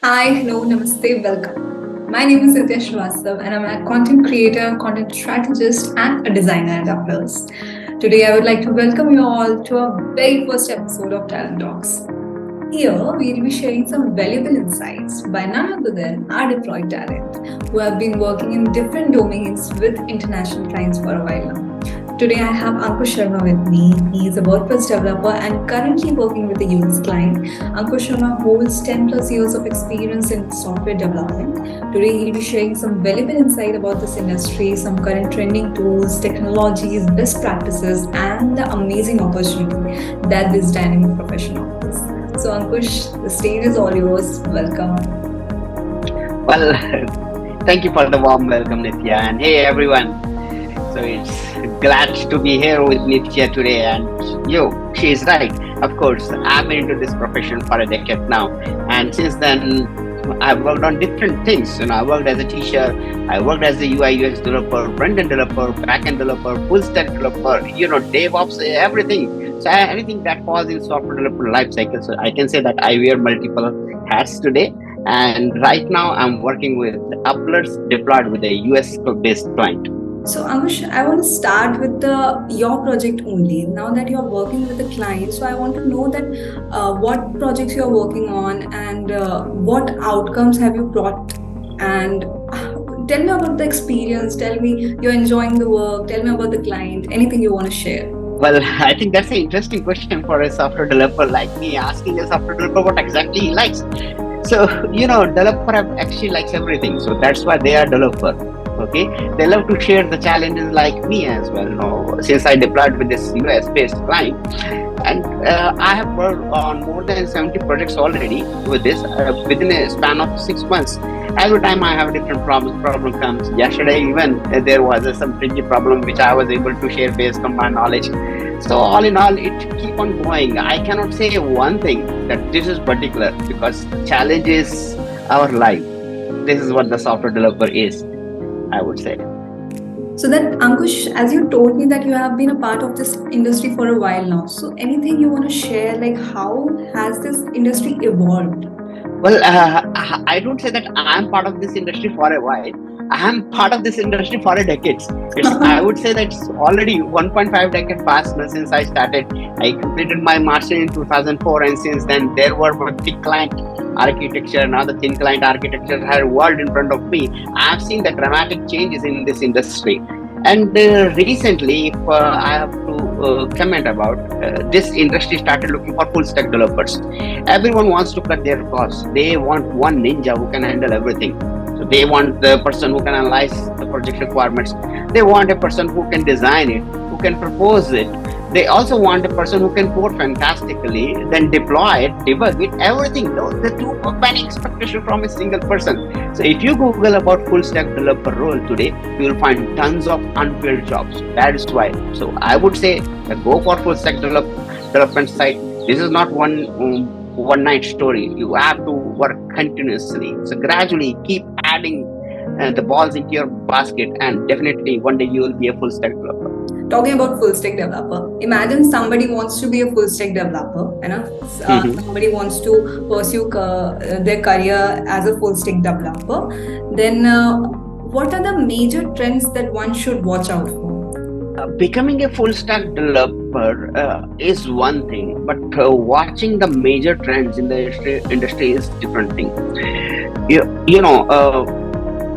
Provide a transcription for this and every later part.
Hi, hello, namaste, welcome. My name is Nitya Shrivastava and I'm a content creator, content strategist, and a designer at Uplers. Today, I would like to welcome you all to our very first episode of Talent Talks. Here, we'll be sharing some valuable insights by none other than our deployed talent who have been working in different domains with international clients for a while now. Today, I have Ankush Sharma with me. He is a WordPress developer and currently working with a US client. Ankush Sharma holds 10 plus years of experience in software development. Today, he'll be sharing some valuable insight about this industry, some current trending tools, technologies, best practices, and the amazing opportunity that this dynamic profession offers. So, Ankush, the stage is all yours. Welcome. Well, thank you for the warm welcome, Nitya. And hey, everyone. So it's glad to be here with Nitya today. And she's right. Of course, I've been into this profession for a decade now. And since then, I've worked on different things. I worked as a teacher, I worked as a UI UX developer, front-end developer, back-end developer, full-stack developer, DevOps, everything. So anything that falls in software developer life cycle. So I can say that I wear multiple hats today. And right now, I'm working with Uplers deployed with a US-based client. So Ankush, I want to start with your project only. Now that you're working with a client, so I want to know that what projects you're working on and what outcomes have you brought, and tell me about the experience. Tell me you're enjoying the work. Tell me about the client. Anything you want to share. Well, I think that's an interesting question for a software developer like me, asking a software developer what exactly he likes. So, developer actually likes everything. So that's why they are developer. Okay, they love to share the challenges like me as well. Since I deployed with this US-based client, and I have worked on more than 70 projects already with this within a span of 6 months. Every time I have a different problem comes. Yesterday even there was some tricky problem which I was able to share based on my knowledge. So all in all, it keep on going. I cannot say one thing that this is particular because challenge is our life. This is what the software developer is, I would say. So then, Ankush, as you told me that you have been a part of this industry for a while now. So anything you want to share, like how has this industry evolved? Well, I don't say that I'm part of this industry for a while. I'm part of this industry for a decade. I would say that it's already 1.5 decade past now since I started. I completed my master in 2004, and since then there were big client architecture. Now the thin client architecture had evolved in front of me. I've seen the dramatic changes in this industry. And recently, if I have to comment about this industry started looking for full stack developers. Everyone wants to cut their costs. They want one ninja who can handle everything. So they want the person who can analyze the project requirements. They want a person who can design it, who can propose it. They also want a person who can code fantastically, then deploy it, debug it, everything. The too many expectations from a single person. So if you Google about full stack developer role today, you will find tons of unfilled jobs. That is why. So I would say go for full stack development side. This is not one night story. You have to work continuously. So gradually keep adding the balls into your basket, and definitely one day you will be a full stack developer. Talking about full stack developer, imagine somebody wants to be a full stack developer, somebody wants to pursue their career as a full stack developer. Then what are the major trends that one should watch out for? Becoming a full stack developer is one thing, but watching the major trends in the industry is different thing.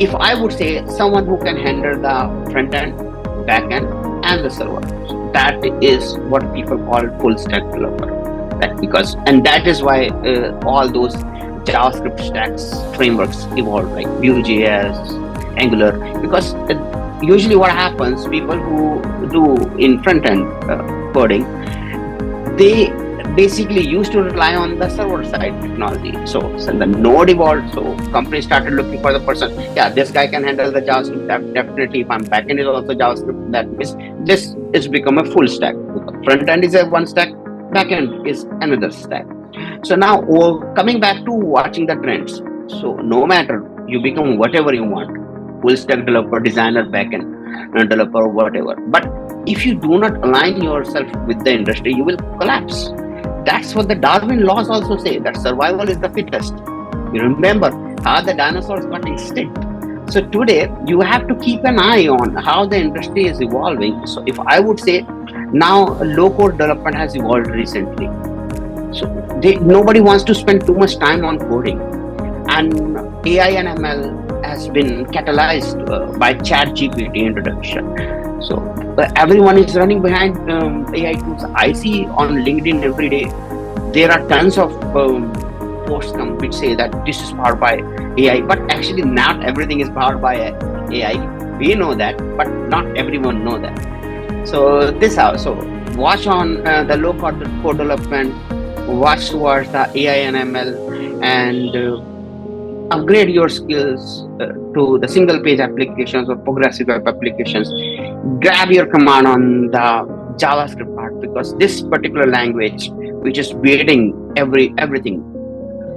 If I would say someone who can handle the front end, back end, and the server, that is what people call full stack developer. That is why all those JavaScript stacks frameworks evolved, like Vue.js, Angular, because usually what happens, people who do in front end coding, they basically used to rely on the server side technology. So the node evolved, so companies started looking for the person. Yeah, this guy can handle the JavaScript. Definitely, if I'm backend is also JavaScript, that means this is become a full stack. Front end is a one stack, backend is another stack. So now coming back to watching the trends. So no matter you become whatever you want, full stack developer, designer, backend developer, whatever. But if you do not align yourself with the industry, you will collapse. That's what the Darwin laws also say, that survival is the fittest. You remember how the dinosaurs got extinct. So today you have to keep an eye on how the industry is evolving. So if I would say now low code development has evolved recently. So nobody wants to spend too much time on coding, and AI and ML has been catalyzed by Chat GPT introduction. So everyone is running behind AI tools. I see on LinkedIn every day there are tons of posts come which say that this is powered by AI, but actually not everything is powered by AI. We know that, but not everyone know that. So this how. So watch on the low code development, watch towards the AI and ML, and upgrade your skills to the single page applications or progressive web applications. Grab your command on the JavaScript part, because this particular language which is beating everything.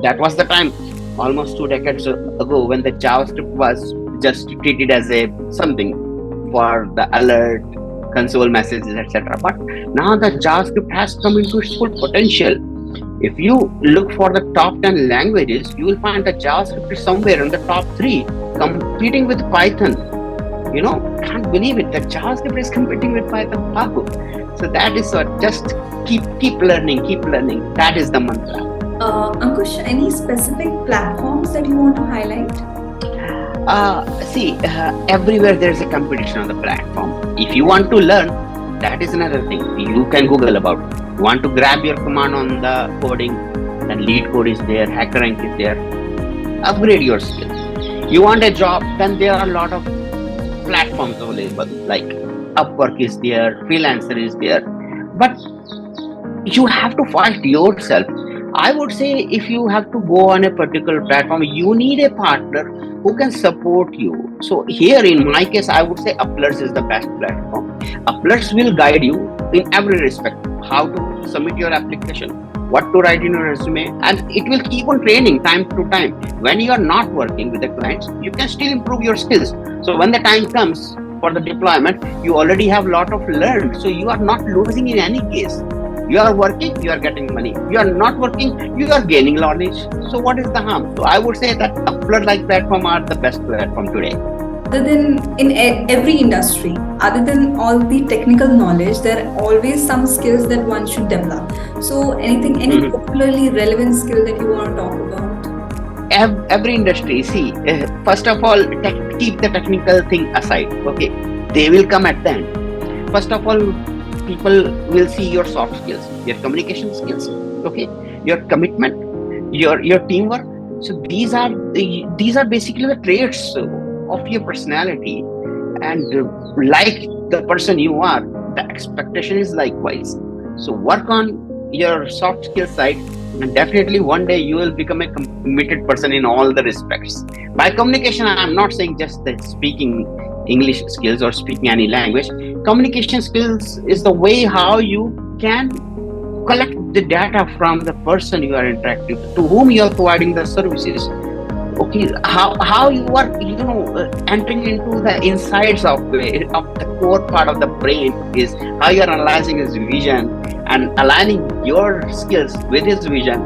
That was the time almost 2 decades ago when the JavaScript was just treated as a something for the alert console messages, etc. But now the JavaScript has come into its full potential. If you look for the top 10 languages, you will find that JavaScript is somewhere in the top 3, competing with Python. Can't believe it, that JavaScript is competing with Python. How? So that is what, just keep learning. That is the mantra. Ankush, any specific platforms that you want to highlight? Everywhere there is a competition on the platform. If you want to learn, that is another thing. You can Google about it. You want to grab your command on the coding, then Lead Code is there, HackerRank is there. Upgrade your skills. You want a job, then there are a lot of platforms available, like Upwork is there, Freelancer is there. But you have to fight yourself. I would say if you have to go on a particular platform, you need a partner who can support you. So here in my case, I would say Uplers is the best platform. Uplers will guide you in every respect, how to submit your application, what to write in your resume, and it will keep on training time to time. When you are not working with the clients, you can still improve your skills. So when the time comes for the deployment, you already have a lot of learned. So you are not losing in any case. You are working, you are getting money. You are not working, you are gaining knowledge. So what is the harm? So I would say that Upload-like platform are the best platform today. Other than in every industry, other than all the technical knowledge, there are always some skills that one should develop. So any particularly relevant skill that you want to talk about? Every industry, first of all, keep the technical thing aside. Okay, they will come at the end. First of all, people will see your soft skills, your communication skills, okay, your commitment, your teamwork. So these are basically the traits of your personality, and like the person you are, the expectation is likewise. So work on your soft skill side, and definitely one day you will become a committed person in all the respects. By communication, I am not saying just the speaking English skills or speaking any language. Communication skills is the way how you can collect the data from the person you are interacting to whom you are providing the services. Okay, how you are entering into the insides of the core part of the brain, is how you are analyzing his vision and aligning your skills with his vision,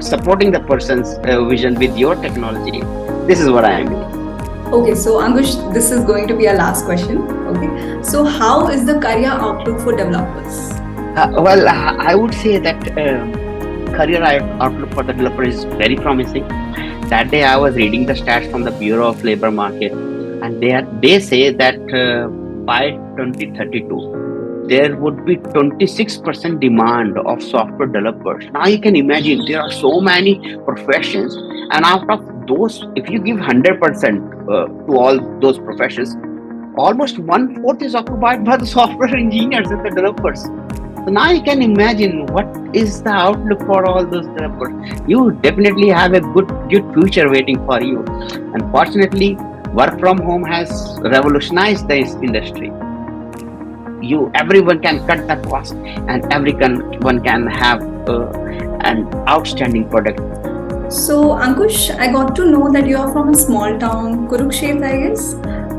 supporting the person's vision with your technology. This is what I am doing. Okay, so Ankush, this is going to be our last question. Okay, so how is the career outlook for developers? I would say that career outlook for the developer is very promising. That day I was reading the stats from the Bureau of Labor Market, and they say that by 2032 there would be 26% demand of software developers. Now you can imagine there are so many professions, and out of those, if you give 100% to all those professions, almost 1/4 is occupied by the software engineers and the developers. So now you can imagine what is the outlook for all those developers. You definitely have a good future waiting for you. Unfortunately, work from home has revolutionized this industry. Everyone can cut the cost, and everyone can have an outstanding product. So Ankush, I got to know that you are from a small town, Kurukshetra, I guess.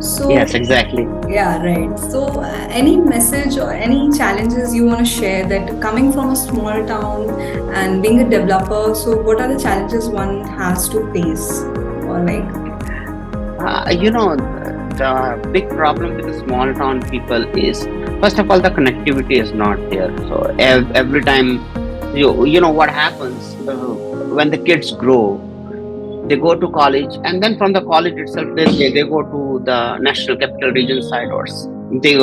So, Yes, exactly. yeah, right. So, any message or any challenges you want to share that coming from a small town and being a developer, so what are the challenges one has to face? Or like, The big problem with the small town people is, first of all, the connectivity is not there. So every time you know what happens when the kids grow, they go to college, and then from the college itself, they go to the national capital region side, or they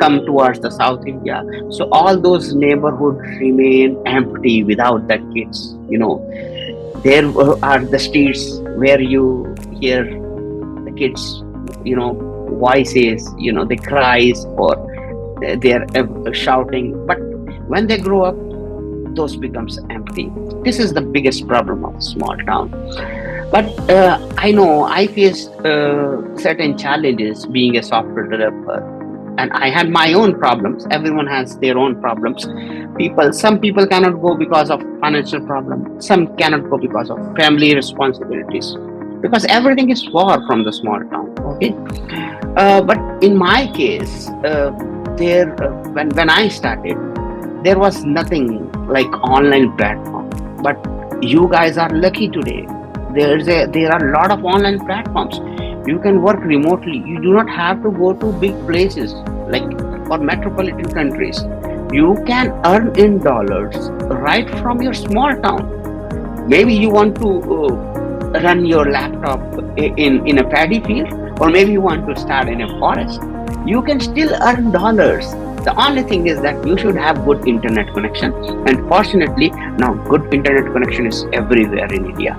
come towards the South India. So all those neighborhoods remain empty without the kids. There are the streets where you hear the kids, voices, they cries, or they're shouting. But when they grow up, those becomes empty. This is the biggest problem of small town. But I know I faced certain challenges being a software developer, and I had my own problems. Everyone has their own problems. Some people cannot go because of financial problem. Some cannot go because of family responsibilities. Because everything is far from the small town. Okay, but in my case, when I started, there was nothing like online platform. But you guys are lucky today. There are a lot of online platforms. You can work remotely. You do not have to go to big places like or metropolitan countries. You can earn in dollars right from your small town. Maybe you want to run your laptop in a paddy field, or maybe you want to start in a forest. You can still earn dollars. The only thing is that you should have good internet connection, and fortunately now good internet connection is everywhere in India.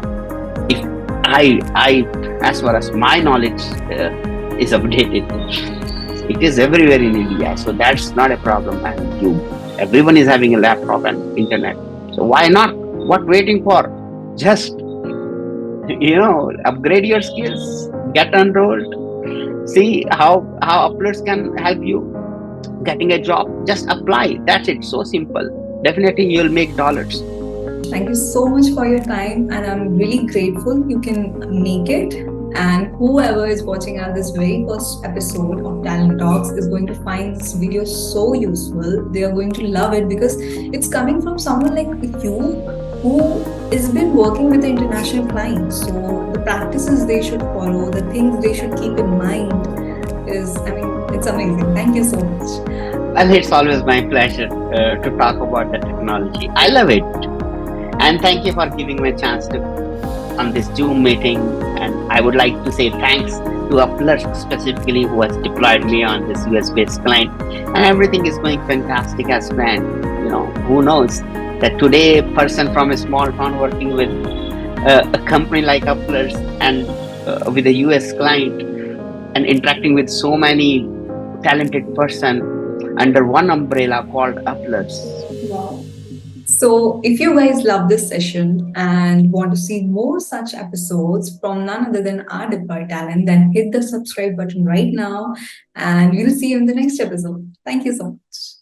If I as far as my knowledge is updated, it is everywhere in India, so that's not a problem. And everyone is having a laptop and internet, so why not? What waiting for? Just upgrade your skills, get enrolled, see how Uplers can help you getting a job. Just apply, that's it, so simple. Definitely you'll make dollars. thank you so much for your time, and I'm really grateful you can make it. And whoever is watching our this very first episode of Talent Talks is going to find this video so useful. They are going to love it because it's coming from someone like you who has been working with the international clients. So the practices they should follow, the things they should keep in mind is, I mean, it's amazing. Thank you so much. Well, it's always my pleasure to talk about the technology. I love it, and thank you for giving me a chance to on this Zoom meeting. And I would like to say thanks to Uplers specifically, who has deployed me on this US-based client, and everything is going fantastic as planned. Who knows that today a person from a small town working with a company like Uplers, and with a US client, and interacting with so many talented person under one umbrella called Uplers. Wow. So, if you guys love this session and want to see more such episodes from none other than our Deploy Talent, then hit the subscribe button right now and we'll see you in the next episode. Thank you so much.